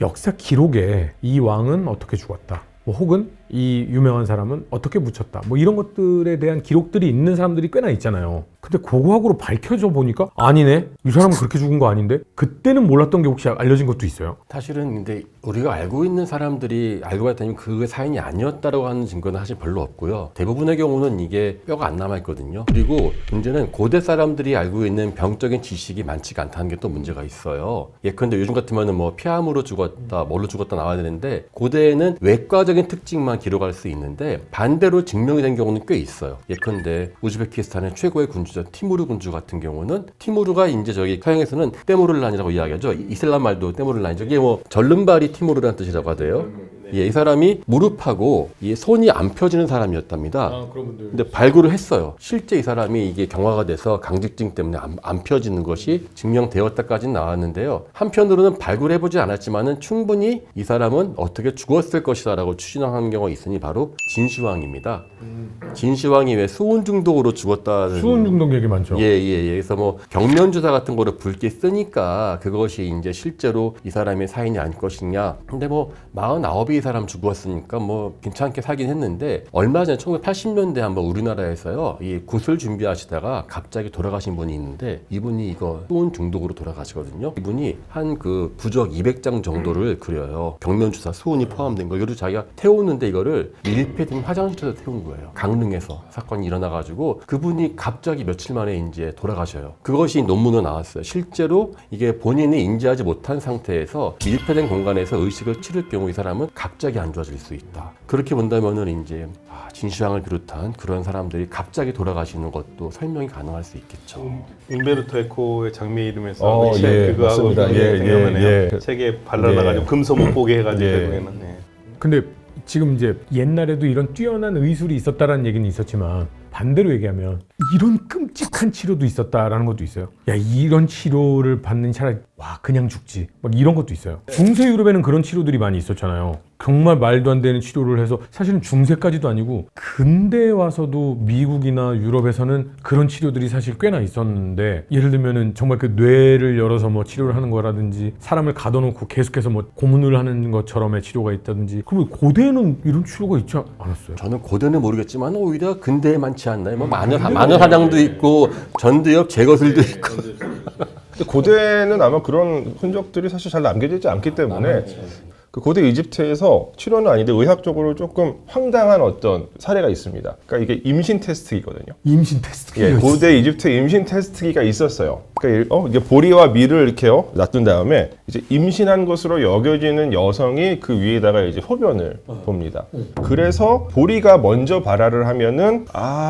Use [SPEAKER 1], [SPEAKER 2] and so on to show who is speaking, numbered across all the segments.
[SPEAKER 1] 역사 기록에 이 왕은 어떻게 죽었다, 뭐 혹은 이 유명한 사람은 어떻게 묻혔다, 뭐 이런 것들에 대한 기록들이 있는 사람들이 꽤나 있잖아요. 근데 고고학으로 밝혀져 보니까 아니네, 이 사람은 그렇게 죽은 거 아닌데. 그때는 몰랐던 게 혹시 알려진 것도 있어요?
[SPEAKER 2] 사실은 근데 우리가 알고 있는 사람들이 알고 봤더니 그 사인이 아니었다고 하는 증거는 사실 별로 없고요. 대부분의 경우는 이게 뼈가 안 남아있거든요. 그리고 문제는 고대 사람들이 알고 있는 병적인 지식이 많지가 않다는 게 또 문제가 있어요. 예컨대 요즘 같으면 뭐 폐암으로 죽었다, 뭘로 죽었다 나와야 되는데, 고대에는 외과적인 특징만 기록할 수 있는데 반대로 증명이 된 경우는 꽤 있어요. 예컨대 우즈베키스탄의 최고의 군주죠, 티무르 군주 같은 경우는, 티무르가 이제 저기 서양에서는 때무르란이라고 이야기하죠. 이슬람 말도 때무르란이죠. 이게 뭐 절름발이 티무르라는 뜻이라고 하대요. 예, 이 사람이 무릎하고 이 손이 안 펴지는 사람이었답니다. 근데 발굴을 했어요. 실제 이 사람이 이게 경화가 돼서 강직증 때문에 안 펴지는 것이 증명되었다까지는 나왔는데요. 한편으로는 발굴해보지 않았지만은 충분히 이 사람은 어떻게 죽었을 것이다라고 추진하는 경우가 있으니 바로 진시황입니다. 진시황이 왜 수은 중독으로 죽었다는,
[SPEAKER 1] 수은 중독 얘기 많죠.
[SPEAKER 2] 예. 그래서 뭐 경면주사 같은 거를 붉게 쓰니까 그것이 이제 실제로 이 사람의 사인이 아닐 것이냐. 근데 뭐 49이 이 사람 죽었으니까 뭐 괜찮게 살긴 했는데, 얼마 전에 1980년대 한번 우리나라에서요, 이 굿을 준비하시다가 갑자기 돌아가신 분이 있는데, 이분이 이거 수은 중독으로 돌아가시거든요. 이분이 한 그 부적 200장 정도를 그려요. 경면주사 수은이 포함된 거. 이거를 자기가 태우는데 이거를 밀폐된 화장실에서 태운 거예요. 강릉에서 사건이 일어나가지고 그분이 갑자기 며칠 만에 이제 돌아가셔요. 그것이 논문으로 나왔어요. 실제로 이게 본인이 인지하지 못한 상태에서 밀폐된 공간에서 의식을 치를 경우 이 사람은 갑자기 안 좋아질 수 있다. 그렇게 본다면은 이제 진시황을 비롯한 그런 사람들이 갑자기 돌아가시는 것도 설명이 가능할 수 있겠죠.
[SPEAKER 3] umberto 에코의 장미 이름에서
[SPEAKER 4] 예,
[SPEAKER 3] 그거하고
[SPEAKER 4] 맞습니다.
[SPEAKER 3] 생각나네요. 책에 발라놔가지고 금서 못 보게 해가지고 결국에는.
[SPEAKER 1] 근데 지금 이제 옛날에도 이런 뛰어난 의술이 있었다라는 얘기는 있었지만, 반대로 얘기하면 이런 끔찍한 치료도 있었다라는 것도 있어요. 야, 이런 치료를 받는 차라리 와 그냥 죽지, 막 이런 것도 있어요. 중세 유럽에는 그런 치료들이 많이 있었잖아요. 정말 말도 안 되는 치료를 해서, 사실은 중세까지도 아니고 근대에 와서도 미국이나 유럽에서는 그런 치료들이 사실 꽤나 있었는데, 예를 들면은 정말 그 뇌를 열어서 뭐 치료를 하는 거라든지, 사람을 가둬놓고 계속해서 뭐 고문을 하는 것처럼의 치료가 있다든지. 그럼 고대에는 이런 치료가 있지 않았어요?
[SPEAKER 2] 저는 고대는 모르겠지만 오히려 근대에 많지 않나요? 뭐 마녀 사냥도 있고 전두엽 제거술도 있고.
[SPEAKER 4] 근데 고대는 아마 그런 흔적들이 사실 잘 남겨지지 않기 때문에 그 고대 이집트에서 치료는 아닌데 의학적으로 조금 황당한 어떤 사례가 있습니다. 그러니까 이게 임신 테스트기거든요.
[SPEAKER 1] 임신 테스트.
[SPEAKER 4] 예, 고대 이집트 임신 테스트기가 있었어요. 그러니까 이게 보리와 밀을 이렇게요 놔둔 다음에 이제 임신한 것으로 여겨지는 여성이 그 위에다가 이제 소변을 봅니다. 그래서 보리가 먼저 발화를 하면은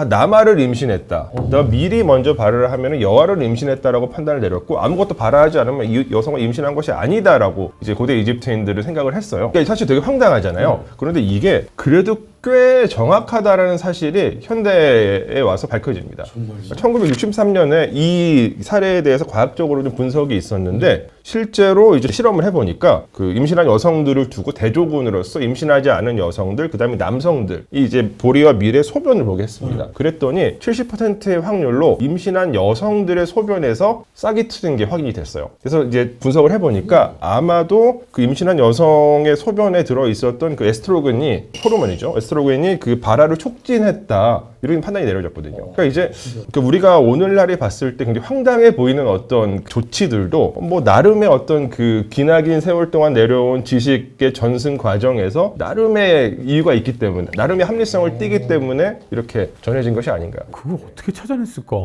[SPEAKER 4] 남아를 임신했다. 밀이 먼저 발화를 하면은 여아를 임신했다라고 판단을 내렸고, 아무것도 발화하지 않으면 이 여성을 임신한 것이 아니다라고 이제 고대 이집트인들은 생각을 했어요. 그러니까 사실 되게 황당하잖아요. 그런데 이게 그래도 꽤 정확하다라는 사실이 현대에 와서 밝혀집니다. 1963년에 이 사례에 대해서 과학적으로 좀 분석이 있었는데, 실제로 이제 실험을 해보니까 그 임신한 여성들을 두고 대조군으로서 임신하지 않은 여성들, 그 다음에 남성들이 이제 보리와 밀의 소변을 보게 했습니다. 그랬더니 70%의 확률로 임신한 여성들의 소변에서 싹이 트는 게 확인이 됐어요. 그래서 이제 분석을 해보니까 아마도 그 임신한 여성의 소변에 들어있었던 그 에스트로겐이, 호르몬이죠. 에스트로겐이 그 발화를 촉진했다, 이런 판단이 내려졌거든요. 그러니까 이제 우리가 오늘날에 봤을 때 굉장히 황당해 보이는 어떤 조치들도 뭐 나름의 어떤 그 기나긴 세월 동안 내려온 지식의 전승 과정에서 나름의 이유가 있기 때문에, 나름의 합리성을 띠기 때문에 이렇게 전해진 것이 아닌가.
[SPEAKER 1] 그걸 어떻게 찾아냈을까?